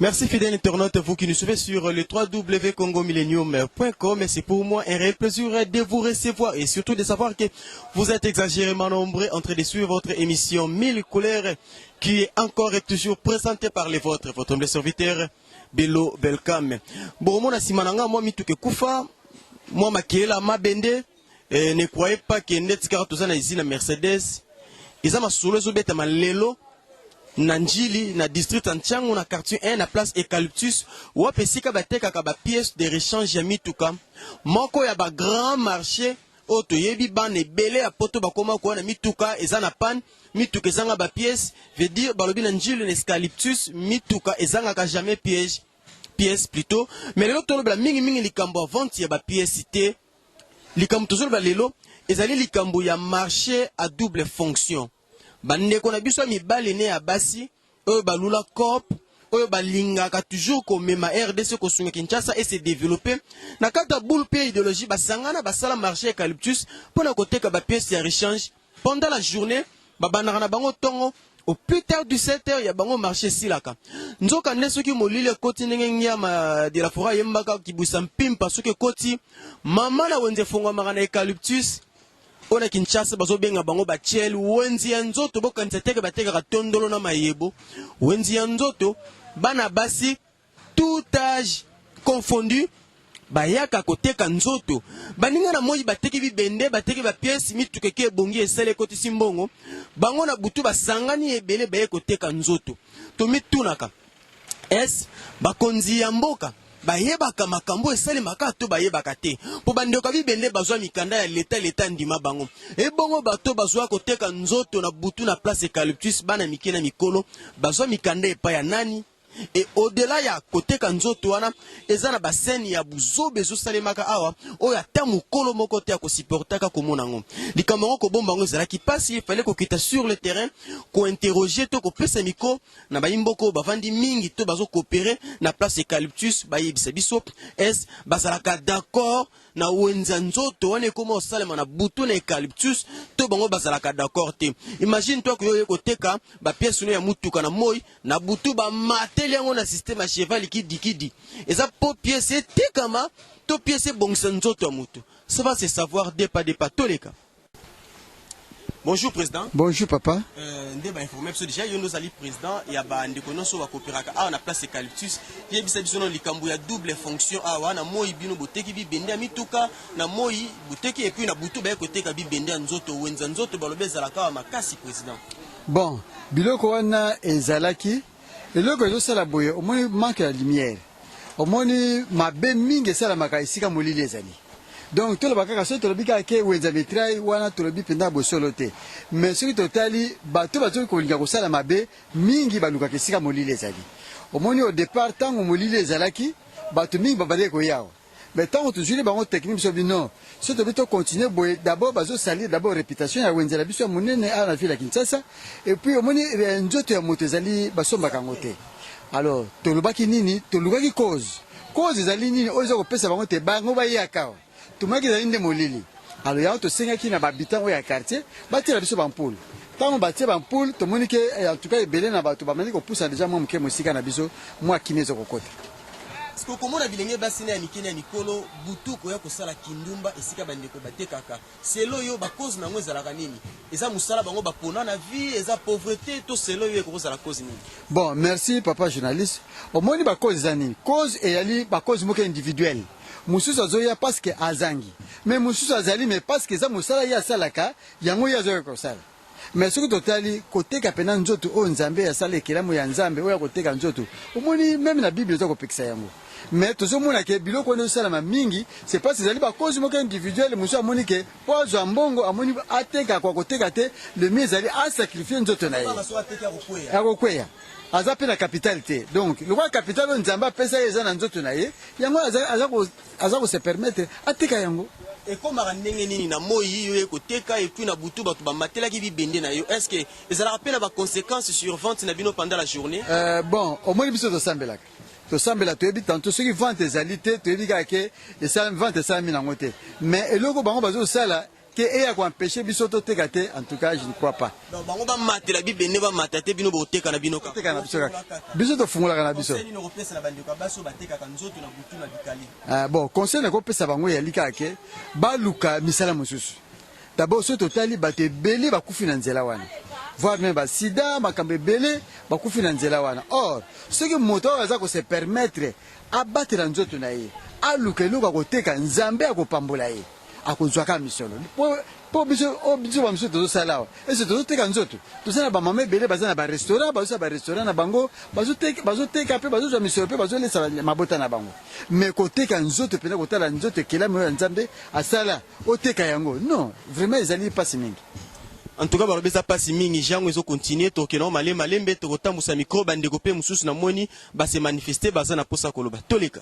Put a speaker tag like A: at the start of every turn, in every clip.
A: Merci fidèle internaute, vous qui nous suivez sur le www.congomillenium.com. C'est pour moi un réel plaisir de vous recevoir et surtout de savoir que vous êtes exagérément nombreux en train de suivre votre émission 1000 couleurs qui est encore et toujours présentée par les vôtres, votre humble serviteur Bello Belkam. Bon, mon asimananga, moi mituke kufa, moi makiela mabende, ne croyez pas que net karatozana ici na Mercedes. Ils ont ma solo zobeta ma lelo. Nanjili na district Nchangu na quartier 1 na place Eucalyptus wapesika bateka ka ba pièces de rechange ya mituka moko ya ba grand marché oto yebi ban ebele ya poto bakoma ko na mituka ezana pan mituka ezanga ba pièces veut dire balobi nanjili na Eucalyptus mituka ezanga ka jamais pièce plutôt mais lelo tolo bla mingi likambo vente ya ba pièces té likambo tozolo ba lelo ezali likambo ya marché à double fonction. Bandeko na biso mibale ne ya basi oyo balula cop oyo balingaka toujours komema RDC kosunga Kinshasa et se développer na kata boule pe idéologie basangana basala marché Eucalyptus pona koteka ba pièces ya rechange pendant la journée babandaka na bango tongo au plus tard du 7h ya bango marché silaka nzoka nesoki molile koti ndenge nyama de la forêt yembaka kibusa mpimpa soki koti mama na wenze fongwa na Eucalyptus ona Kinshasa bazo benga bango ba tiel wenzi ya nzoto bokanisa teke bateka katondolo na mayebo wenzi ya nzoto bana basi tout âge confondu bayaka koteka nzoto baninga na moyi bateki bibende bateki ba pièces mitukeke bongi esale koti simbongo bango na butu basangani ebele baye koteka nzoto to mitunaka es bakonzi ya mboka bayebaka makambo esali makato bayebaka te po bandeko bibende bazwa mikanda ya leta ndima bango ebongo bato bazwa koteka nzoto na butu na place Eucalyptus bana mikena mikolo bazwa mikanda epa ya nani et au-delà ya koteka nzoto wana ezana baseni ya buzobe ezosalemaka awa oyo ata mokolo moko te akosiportaka komona ngo likambo ngo kobomba ngo ezalaki pasi il fallait kokita sur le terrain kointerroger to kopesa miko na bayimboko bavandi mingi to bazokoopere na place Eucalyptus bayebisa biso es bazalaka d'accord na wenza nzoto wana ekoma osalema na butu na Eucalyptus to bango bazalaka d'accord te. Imagine toi koyo koteka ba pièce no ya mutuka na moi na butu ba mate liango na système à cheval kidi eza po pièce tekama to pièce bongisa nzoto ya mutu ça va se savoir des pas toleka. Bonjour président.
B: Bonjour papa.
A: Ndeba informé parce que déjà yo nous ali président ya ba ndeko noso wa coopéraka a na place Eucalyptus ye bisa biso no likambo ya double fonction awa na moi bino boteki bibende mituka na moi boteki et puis na butu ba koteka bibende nzoto wenza nzoto balobeza la ka makasi président.
B: Bon, biloko wana ezalaki eloko ezosala boye omoni manque ya lumière omoni mabe mingi esalamaka esika molili ezali donc toloba kaka soki tolobi kaka ke wenza mitraille wana tolobi mpenza bosolo te mais soki totali bato bazoki kolinga kosala mabe mingi balukaka esika molili ezali omoni au départ ntango molili ezalaki bato mingi babandeki koyawa mais ntango tozwili bango technique biso bino soki tobi tocontinue boye d'abord bazosalir d'abord réputation ya wenzela biso ya monene awa na ville ya Kinshasa et puis omoni nzoto ya moto ezali basombaka yango te alors tolobaki nini tolukaki cause ezali nini oyo eza kopesa bango te bango bayaka tumaki ezali nde molili alors yango tosengaki na bahabitant oyo ya quartier batiela biso bampule ntango batie bampule tomoni ke en tout cas ebele na bato bamandi kopusa deja mwa moke mosika na biso mwa kimi ezokokota.
A: Parce que comme on a bilengé basine ya mikene ya mikolo butu koya kosala kindumba esika bandeko batekaka selo yo ba cause nango ezalaka nini eza musala bango bapona na vie eza pauvreté to selo yo ekozala cause nini.
B: Bon merci papa journaliste omoni ba cause za nini cause eyali ba cause moko individuelle mususu azoya parce que azangi mais mususu azali mais parce que za musala ya salaka yango ya zo kosala mais soki totali koteka pena nzoto oyo nzambe asala ekelamu ya nzambe oyo koteka nzoto omoni même na bible eza kopekisa yango mais tozomona ke biloko wana ezosalama mingi c'est parce que ezali bakozi moko individuelle mosu amoni ke po azwa mbongo amoni ateka kwa koteka te le mieux ezali asacrifie nzoto na ye akokweya aza mpe na capital te donc lokwa capital oyo nzambe apesa ye eza na nzoto na ye yango aza kose permettre ateka yango.
A: Et comme ndenge nini na moyi yo ekoteka et puis na butu bato bamatelaki bibende na yo est-ce que ezala rappel ba conséquences sur vente na bino pendant la journée.
B: Bon omoni biso tosambelaka tosambela toyebi tantôt soki vente ezali te toyebi kaka ke esala vente esalami nango te mais eloko bango bazosala que eya ko empêcher biso to teka te, en tout cas je ne crois pas.
A: Donc bango ba matela bibende ba matate bino bo teka na bino ka.
B: Teka na biso kaka. Biso to fungola kana biso.
A: Conseil no pesa na bandi ka baso ba teka ka nzoto na butu na bikali.
B: Bon, conseil na ko pesa bango ya lika ke ba luka misala mususu. D'abord ce totali ba te belé ba kufi na nzela wana. Voir même ba sida makambe belé ba kufi na nzela wana. Or, ce que moto aza ko se permettre abattre na nzoto na ye. Aluka luka ko teka nzambe akopambola ye. Akozwaka misolo. Po biso ba miso to sala. Et c'est to teka nzoto. To sala ba mama belé baza na ba restaurant, bazo ba restaurant na bango, bazo teka pe bazo misolo pe bazo lesa mabota na bango. Mais ko teka nzoto pe na ko tala nzoto kela mo nzambe asala o teka yango. Non, vraiment ezali pas mingi.
A: En tout cas, ba robesa pasi mingi jango ezo continuer to ke no malembe to kotambusa micro bandeko pe mususu na moni ba se manifester baza na posa koloba. Toleka.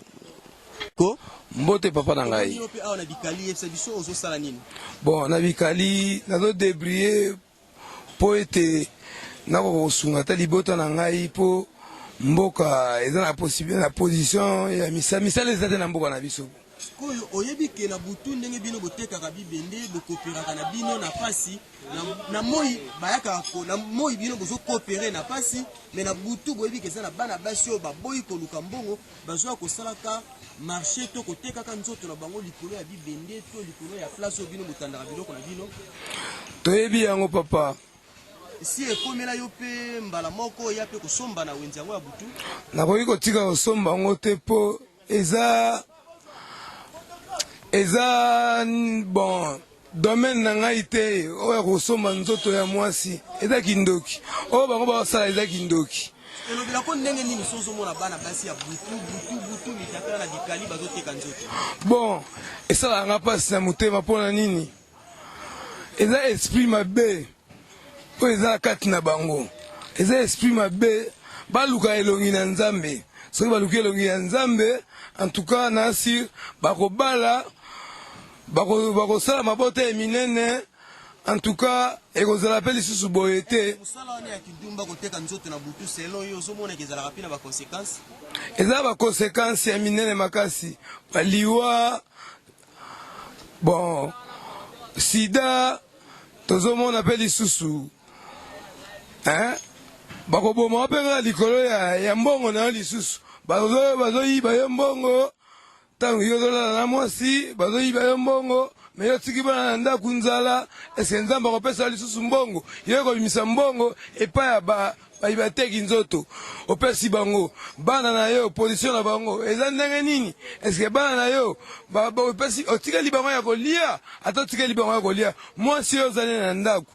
A: Ko
C: mbote papa na ngai. Bon, na bikali na do débrier po ete na ko sunga ta libota na ngai po mboka eza na possibilité na position ya misala eza na mboka na biso.
A: Koyo oyebi ke na butu ndenge bino botekaka bibende bokoperaka na bino na pasi na moi bayaka ko na moi bino bozo coopérer na pasi mais na butu boyebi ke eza na bana basi o baboyi koluka mbongo bazwa kosalaka marché to kotekaka nzoto na bango likolo ya bibende to likolo ya place o bino botandaka biloko na bino
C: toyebi yango papa.
A: Si ekomela yo pe mbala moko ya pe kosomba na wenzi yango ya butu
C: nakoki kotika kosomba yango te po eza bon domaine na ngai te oyo kosomba nzoto ya mwasi eza kindoki oyo bango basala eza kindoki.
A: elobela ko ndenge nini sozomona bana basi ya butu mitakala na bikali bazoteka nzoto.
C: Bon esalaka nga mpasi na motema mpona nini eza esprit mabe oyo eza na kati na bango eza esprit mabe baluka elongi na nzambe soki baluki elongi ya nzambe en tout cas nasi bakobala bakosala mabota ya minene en tout cas ekozala pe lisusu boye te. Eza bakonsekansi ya minene makasi baliwa bon sida tozomona pe lisusu bakoboma mpenga likolo ya mbongo na yo lisusu bazoyiba yo mbongo ntango yo ozolala na mwasi bazoyiba yo mbongo me yo tiki bana na ndako nzala eske nzambe akopesa lisusu mbongo yo ekobimisa mbongo epai ya bateki nzoto opesi bango bana na yo position na bango eza ndenge nini eske bana na yo opesi otikeli bango ya kolia ata otikeli bango ya kolia mwasi oyo ozali na ndako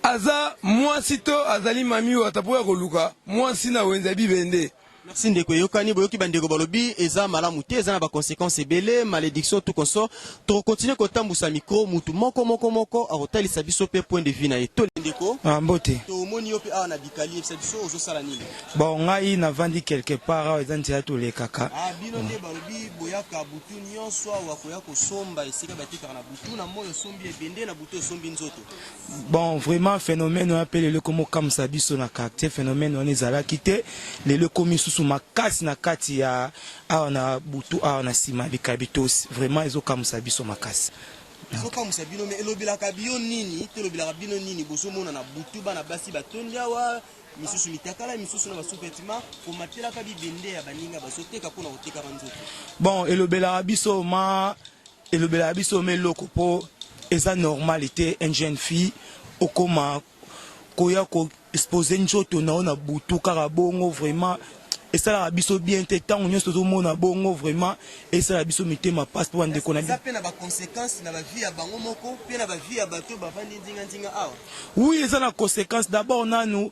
C: aza mwasi to azali mami oyo ata po ya koluka mwasi na wenze ya bibende.
A: Merci ndeko yokani boyoki bandeko balobi eza malamu te eza na ba conséquences ebele malédiction tout consort to continuer kotambusa micro mutu moko akotalisa biso pe point de vue na ye to ndeko
D: mbote
A: to moni yo pe awa na bikali epesa biso ozosala nini.
D: Bon ngai navandi quelque part eza ntia tolekaka
A: bino nde balobi boyaka butu nyonso awa koya kosomba esika batekaka na butu na moyo osombi ebende na butu osombi nzoto.
D: Bon vraiment phénomène appelé le comme kamsa biso na caractère phénomène on ezalaki te lelo komi susu makasi na kati ya awa na butu awa na sima bikabitos vraiment ezokamsa biso makasi.
A: Ezokamsa bino me elobelaka bino nini telobelaka bino nini bozomona na butu bana basi batondi awa misusu mitakala misusu na basoupetima komatelaka bibende ya baninga bazoteka mpona koteka banzoto.
D: Bon elobelaka biso me loko po eza normalité une jeune fille okoma koya ko exposer nzoto na butu kaka bongo vraiment et ça la biso bien te tant on se mona bongo vraiment et ça la biso mitema passe pour ndeko na
A: ça pe na ba conséquences na ba vie ya bango moko pe na ba vie ya bato bavandi ndinga awa.
D: Oui ça la conséquence d'abord nanu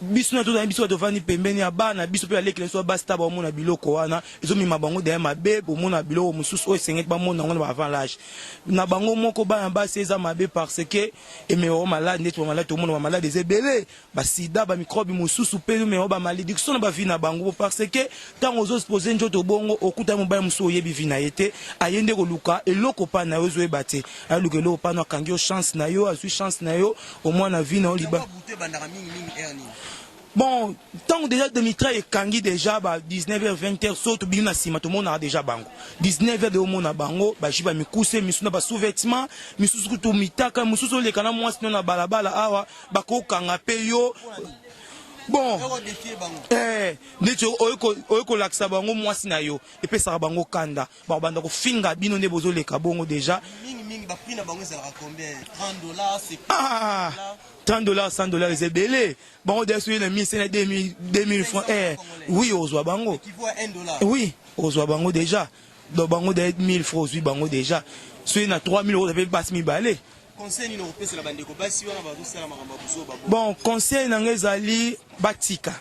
D: biso na to na biso devant pembeni ya bana biso pe aleki leso basta ba mona biloko wana ezo mima bango de mabe bo mona biloko mususu o sengek ba mona ngo avant l'âge na bango moko bana ba seza mabe parce que emeo malade neto malade to mona malade ezebele ba sida ba microbe mususu pe emeo ba malédiction na ba vie na bango parce que tant ozo exposer njoto bongo okuta mo ba musu oyebi vie na yete ayende ko luka eloko pa na ozo ebate aluka eloko pa na kangi chance na yo azui chance na yo au moins na vie na oliba. Bon, tant déjà Demitra et Kangi déjà, 19h, 20h, saute, bien sima, tout le monde a déjà bango. 19h de monde a bango, jiba mikuse, misuna ba sous-vêtements, misusu to mitaka, misusu le kana moi sinon na balabala awa, bako kangape yo. Bon, oyeko laksa bango moi sina yo, et puis ça bango kanda, banda ko finga bino ne bozo le kabongo déjà.
A: Mingi ba prix na bango ça combien? $30, c'est
D: $30, $100 c'est belé. Bon, on dessus les 1000, 2000 francs. Oui, aux bango.
A: Qui vaut $1.
D: Oui, aux bango déjà. Donc bango de 1000 francs, oui, bango déjà. Celui na 3000 €, ça fait pas 1000 balais.
A: Conseil nous repère la bande de basi wana ba dosala makamba buzo ba.
D: Bon, conseil nangezali batika.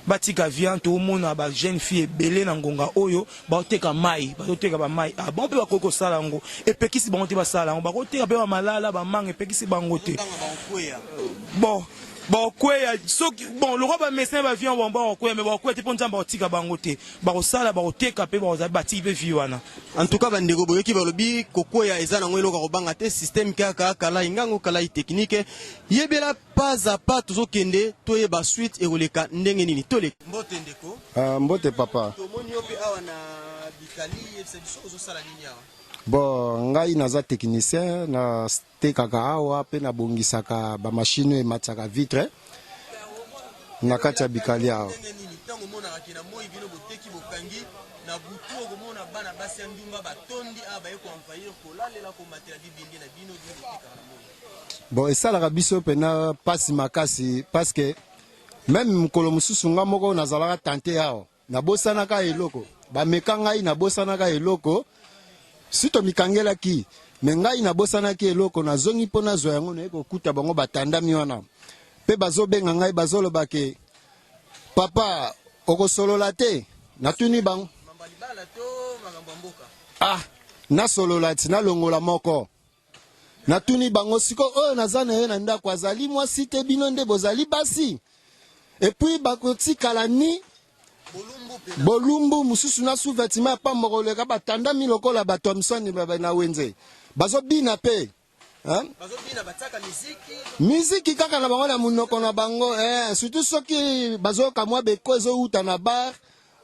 D: Batika vient tout le monde ba jeune fille belé na ngonga oyo, ba oteka mai, ba oteka ba mai. Ah bon pe ba koko sala ngo. Et pekisi bango te ba sala ngo, ba oteka pe ba malala ba mange pekisi bango te. Bon, quoi, bon, le roi va médecin va venir bon quoi, mais bon quoi, tu peux dire bah tika bangote, bah au sala bah au teka pe bah au zabati pe viwana.
A: En tout cas, bandego boyeki balobi koko ya ezana ngwelo ka robanga te système kaka kala ingango kala technique. Yebela pas à pas toujours kende toye ba suite et roleka ndenge nini tole. Mbote ndeko.
B: Mbote papa.
A: To moni ope awa na bikali c'est biso zo sala nini awa.
B: Bon, ngai naza technicien na tekaka awa pe na bongisaka ba machine e mataka vitre na kati ya bikali awa.
A: Tango mona akina moi bino boteki bokangi na butu okomona bana basi ndumba batondi aba eko envahir ko lalela ko matela bibindi na bino bino botika na moi.
B: Bon, esalaka biso pena pasi makasi parce que même mukolo mususu nga moko nazalaka tante awa na bosanaka eloko ba mekangai na bosanaka eloko. Sito mikangela ki, mengai na bosana ki eloko na zongi pona zo yango na eko kuta bango batanda miwana. Pe bazo benga ngai bazolo bake. Papa, oko solola te, natuni bango. Ah, na solola ti na longola moko. Natuni bango siko oyo nazana ye na ndako azali mwasi te bino nde bozali basi. Et puis bakoti kalani bolumbu mususu na sous-vêtement pa mokoleka batanda milokola bato msoni na wenze bazo bina pe hein
A: bazo bina bataka
B: muziki kaka na bango na munoko na bango surtout soki bazo kamwa beko zo uta na bar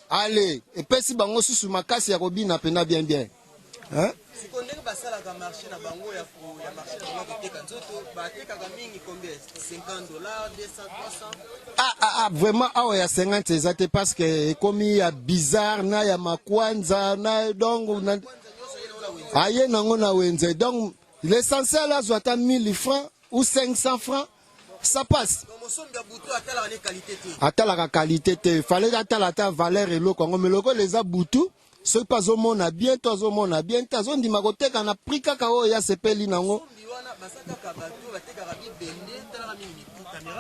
B: allez epesi bango susu makasi ya kobina pe na bien hein
A: sikondenge basala ka marché na bango ya marché na bango koteka nzoto bateka ka mingi combien $50 200 300
B: vraiment awa ya 50 ezate parce que ekomi ya bizarre na ya makwanza na donc na aye nango na wenze donc l'essentiel là soit 1000 francs ou 500 francs ça passe atala la qualité fallait atala ta valeur et loko ngo meloko les a butu ce pas au monde a bien tous au monde a bien tazo ndima koteka na prix kaka o ya sepeli nango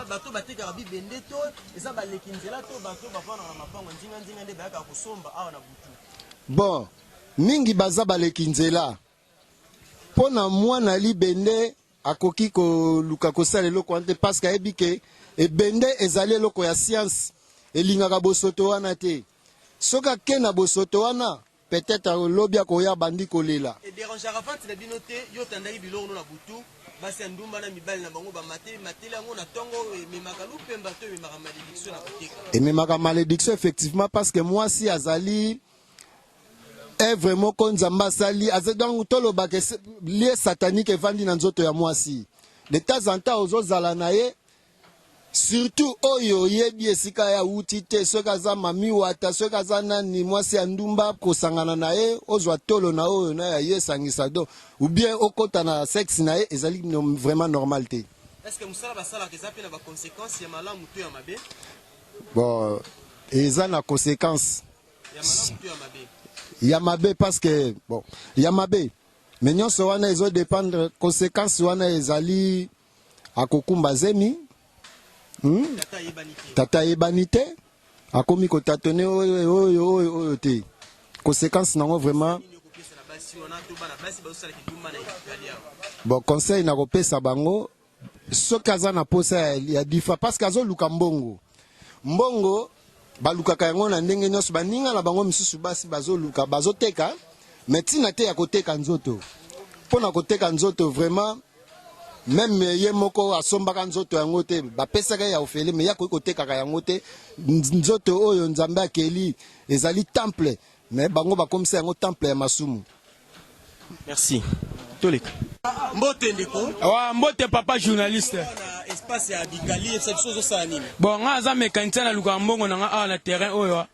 A: bato bateka bi bende to eza balekinzela to bato bafana na mapango nzinga nde bayaka kosomba awa na butu.
B: Bon, mingi baza balekinzela pona mwana libende akoki ko luka kosala eloko ante parce que ebike ebende ezali eloko ya science elingaka bosoto wana te soka ke na bosoto wana peut-être lobia koya bandi kolela
A: et déranger avant na binote yo tandaki biloko na butu basi ndumba na mibali na bango ba mateli yango na tongo memaka lupemba to memaka malédiction na koteka
B: et memaka malédiction effectivement parce que moi si azali est vraiment konzamba sali donc toloba ke lié satanique evandi na nzoto ya mwasi de temps en temps ozozala na ye surtout oyo yebi esika ya uti te soki aza mami wata soki aza nani mwasi ya ndumba kosangana na ye ozwa tolo na oyo na ya ye esangisa do ou bien okota na sexe na ye ezali vraiment normal te.
A: Est-ce que musala basala eza pe na ba conséquences ya malamu to ya mabe?
B: Bon, eza na conséquence
A: ya malamu to ya mabe.
B: Ya mabe parce que bon, ya mabe mais nyonso wana ezo dépendre conséquence wana ezali akokumba zemi. Tata ebanite akomi ko tatone oyo te conséquence nango vraiment bon conseil na kopesa bango soki aza na posa ya difa parce que azo luka mbongo balukaka yango na ndenge nyonso baninga na bango misusu basi bazoluka bazoteka mais tina te ya koteka nzoto mpona koteka nzoto vraiment
E: même ye moko asombaka nzoto yango te bapesaka ya ofele mais ya koki kotekaka yango te nzoto oyo nzambe akeli ezali temple mais bango bakomisa yango temple ya masumu.
A: Merci. Tolik. Mbote ndeko.
D: Wa mbote papa journaliste.
A: Espace ya Bikali et cette chose ça anime.
D: Bon nga za mécanicien na luka mbongo na na terrain oyo.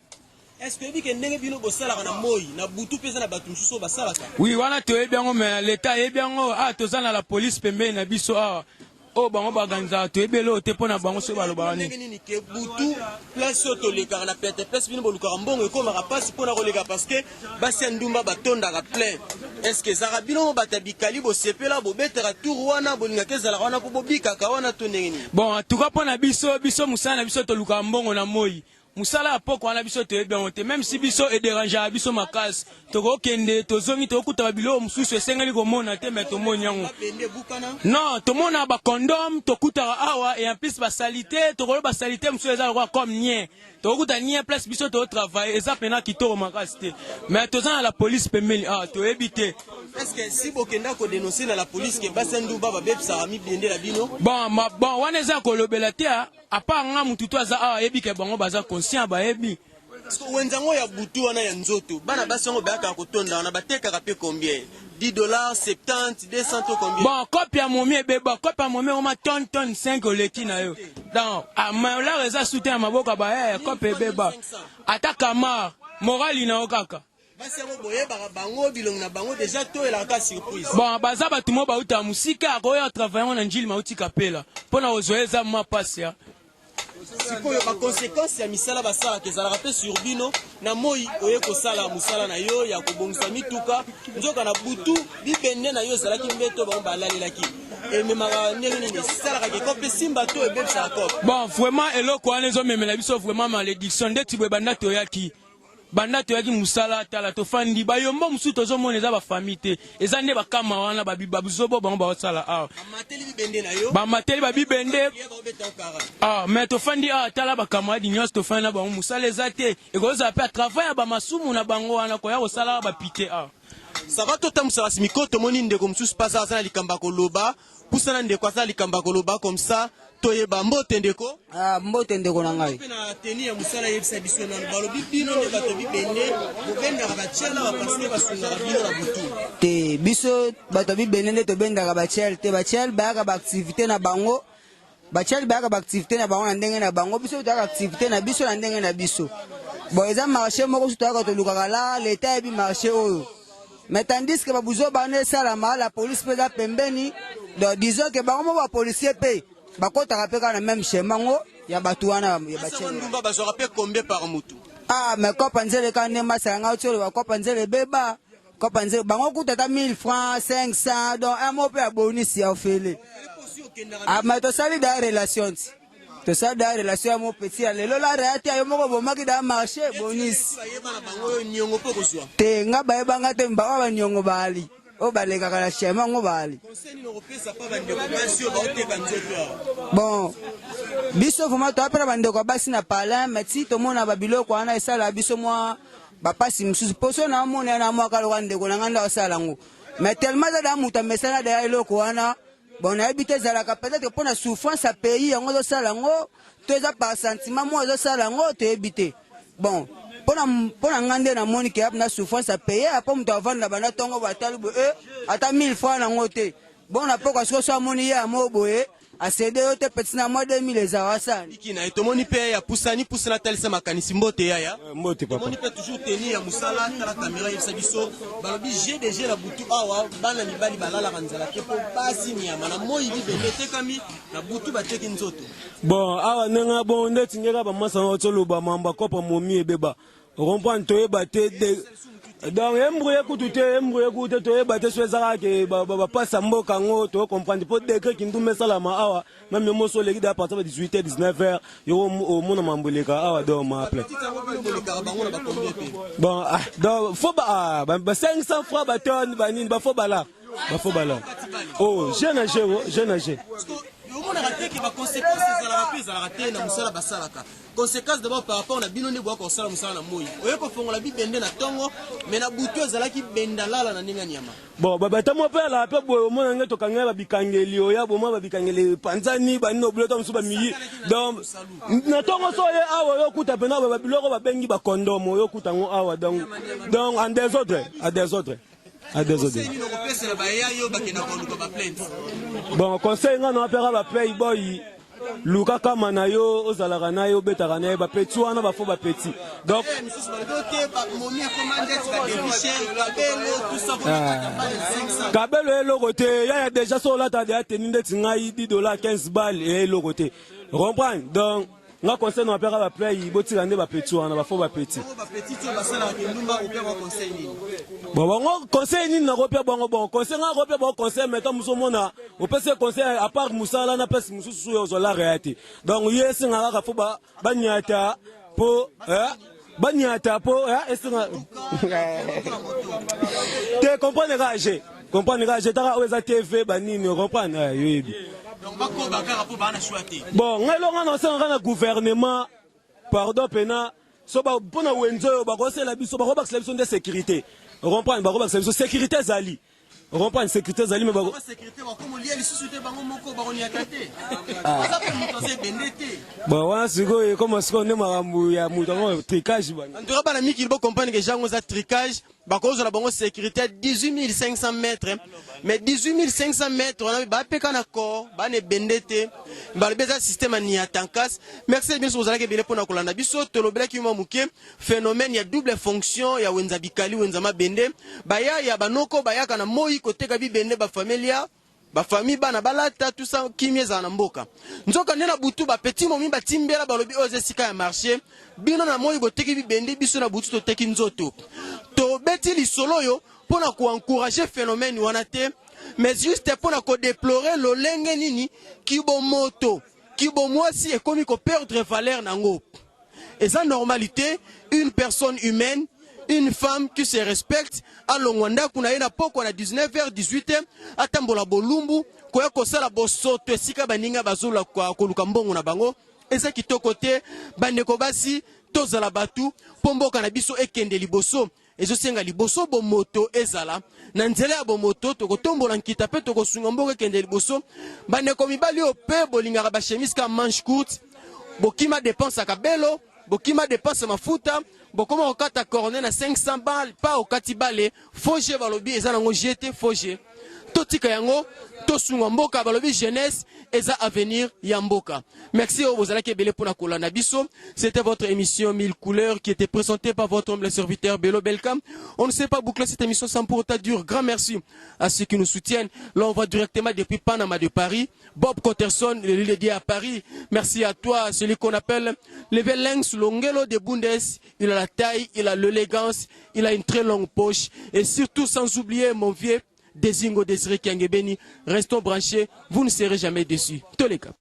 A: Est-ce que bike ndenge bino bosala na moyi na butu pesa na batu nsuso basala ka?
D: Oui, wana to ebiango mais l'état ebiango tozana la police pembe na biso oh bango baganza to ebelo te pona bango so baloba ni.
A: Ndenge nini ke butu place auto le car na pete place bino boluka mbongo ko mara passe pona kolega parce que basi ndumba batonda ka plein. Est-ce que zara bino batabikali bo sepela bo betera tour wana bolinga ke zala wana ko bobika ka wana to ndenge nini?
D: Bon, en tout cas pona biso musana biso to luka mbongo na moyi. Musala apoko wana biso te bien te même si biso e déranger biso makasi to ko kende to zongi to kuta bilo mususu esengeli ko mona te mais to monyango non to mona ba condom to kuta awa et en plus ba salité to ko ba salité mususu eza quoi comme nien to kuta nien place biso to travailler eza pena kitoro makasi te mais to za la police pemeli to éviter.
A: Est-ce que si bokenda ko dénoncer na la police ke basendu baba bepsa mi blende la bino
D: bon wana eza ko lobela te a part nga mutu to aza yebi ke bango baza conscient ba yebi
A: parce que wenzango ya butu wana ya nzoto bana basango baka kotonda wana bateka pe combien $10 70 200 to combien
D: bon copie ya momi ebeba copie ya momi oma tonne 5 oleki na yo donc mais là reza soutien maboka ba copie ebeba ataka mar morali na okaka
A: basi yango boye bango bilongo na bango déjà to elaka surprise
D: bon baza batu mo bauta musika akoya travailler na njili mauti kapela pona ozoeza ma passe ya
A: sikoyo ba conséquences ya misala basala kezalaka pe sur bino na moi oye kosala musala na yo ya kobongisa mituka nzoka na butu bibende na yo zalaki mbeto bango balalelaki ememaka ndenge nini esalaka keko mpe simba to ebebisaka kope
D: bon vraiment eloko wana ezomemela biso vraiment malédiction ndeti boye banda toyaki musala tala to fandi bayombo musu tozomona eza ba famille te eza nde bakama wana babibabuzobo bango baosala
A: amateli bibende na yo
D: bamateli babibende mais to fandi tala bakama di nyos to fandi na bango musala eza te ekoza pe travail ya bamasumu na bango wana koya kosala bapite
A: ça va tota musala simiko tomoni ndeko mususu pasa asala likamba koloba pusana ndeko asala likamba koloba comme ça toyeba mbote ndeko
F: mbote ndeko na ngai
A: na teni ya musala yebisa biso na balobi bino ne bato bibende bobendaka batiala parce basungaka bino na butu
F: te biso bato bibende nde tobendaka batiala te batiala bayaka baactivité na bango batiala bayaka baactivité na bango na ndenge na bango biso toyaka activité na biso na ndenge na biso bon eza marché moko so toyaka tolukaka la leta yebi marché oyo mais tandis que babuzo bana esalama la police mpe eza pembeni donc disons que bango mo bapolisier mpe bakotaka pe kana même schéma ngo ya batu wana ya batiala
A: ndumba bazora pe combien par mutu
F: mais kopa nzele ka ne masanga otolo ba kopa nzele beba kopa nzele bango kutata 1000 francs 500 donc un mot pe ya bonus ya ofele mais to sali da relation to sali da relation ya mo petit ya lelo la réalité ayo moko bomaki da marché bonus te nga bayeba nga te mba ba nyongo bali o balekaka na schéma ngo bali bon biso vraiment toapela bandeko basi na palin mais si tomona babiloko wana esala biso mwa bapasi mosusu poso na mona na mwa kaloka ndeko na nganda osala ngo mais tellement da muta mesala da eloko wana bon nayebi te ezalaka peut-être mpona souffrance ya pays yango ozosala ngo to eza par sentiment mo ozosala ngo toyebi te bon pona nga nde namoni ke na souffrance ya paye apo moto avanda banda ntongo batali boye ata 1000 francs nango te bon na poka sikoso amoni ye amo boye asede yo te peti na mwa 2000 ezala wasani
A: ikina tomoni mpe ya pusani talisa makanisi mbote yaya
D: mbote papa
A: tomoni mpe toujours teni ya musala tala kamera yebisa biso balobi GDG na butu awa bana mibali balalaka nzala te po basi nyama na moi bibende tekami na butu bateki nzoto
G: bon awa nenga bon ndeti ngeka bamasa otoloba mamba kopa momi ebeba comprendre toyeba te donc embrouillé kutu toyeba te so ezalaka ke bapasa mboka ngo tocomprendre po décret kindumu esalama awa même moso oleki da partir ya 18h 19h yo omona mambo eleka awa donc maaple bon donc fo ba 500 francs batone banini bafo bala oh jeune age
A: que les conséquences de la reprise à la raté na musala basalaka. Conséquences d'abord par rapport à bino ne bois ko sala musala na moyi. Oyo ko fongola bi bende na tongo mais na butu ezala ki benda lala na ninga nyama.
G: Bon baba tamo pe la pe boyo mona ngeto kanga ba bikangeli oya bo ma bikangeli panzani ba no bulo to musuba mi. Donc na tongo so ye awo yo kuta pena ba biloko ba bengi ba condom yo kuta ngo awa donc à des autres. Bon, conseil nga na pera ba playboy luka kama na yo ozalaka na yo betaka na ye ba petit wana ba fo ba petit. Donc kabelo eloko te ya déjà so la ta de teni ndeti ngai $10 15 balles et eloko te. Comprendre? Donc nga conseil na pera ba play botika nde ba petit wana ba fo ba petit. Bon conseil ni na kopia bon conseil nga kopia bon conseil mais comme muso mona o pese conseil à part musala na pese muso so zo la réalité. Donc yes nga ka fo ba nyata po esinga te comprendre j'ai ta oza TV banini comprendre yoyebi. Bon ngelo nga na senga na gouvernement pardon pena so ba pona wenzo ba ko sela biso ba ko ba selection de sécurité comprendre ba ko ba selection sécurité zali comprendre sécurité zali mais ba sécurité ba ko lié les sociétés bango moko ba on y attaquer ça peut monter bendete bon wana siko comme siko ne marambu ya mutango tricage bana
A: en tout cas bana miki bo comprendre que jango za tricage ba ko la bango sécurité à 18 500 mètres mais 18 500 mètres on a ba peka na corps ba ne bendete ba le beza système ni atankas merci bien vous allez que bien pour na kolanda biso to lobela ki muke phénomène ya double fonction ya wenza bikali wenza mabende ba ya banoko ba ya kana moi côté ka bibende ba familia ba famille bana balata tout ça kimeza na mboka nzoka nena butu ba petit momi ba timbela ba lobi oze sika ya marché bino na moi boteki bibende biso na butu to teki nzoto to beti li solo yo pona ko encourager phénomène wana te mais juste pona ko déplorer lo lenge nini kibo moto kibo mwasi et comme ko perdre valeur nango et ça normalité une personne humaine une femme qui se respecte à Longwanda kuna ina poko na 19h 18h atambola bolumbu koya kosala bosoto esika baninga bazula kwa koluka mbongo na bango eza kitoko te bandeko basi tozala batu pomboka na biso ekende liboso ezosenga liboso bomoto ezala na nzela ya bomoto tokotombola nkita pe tokosunga mbongo ekende liboso bandeko mibali o pe bolingaka ba chemise ka manche courte bokima dépense ka belo bokima dépense mafuta bokoma okata cornet na 500 balles pas au katibale foje balobi eza nango jeté foje totika yango tosunga mboka balobi jeunesse eza avenir ya mboka. Merci au bozalaki belé pour na kolanda biso. C'était votre émission 1000 couleurs qui était présentée par votre humble serviteur Bello Belkam. On ne sait pas boucler cette émission sans pour autant dire grand merci à ceux qui nous soutiennent. Là on va directement depuis Panama de Paris. Bob Cotterson, le dédié à Paris. Merci à toi, celui qu'on appelle Levelengs Longelo de Bundes. Il a la taille, il a l'élégance, il a une très longue poche. Et surtout sans oublier mon vieux Desingo Desiré Kiangebeni. Restons branchés, vous ne serez jamais déçus. Tous les cas.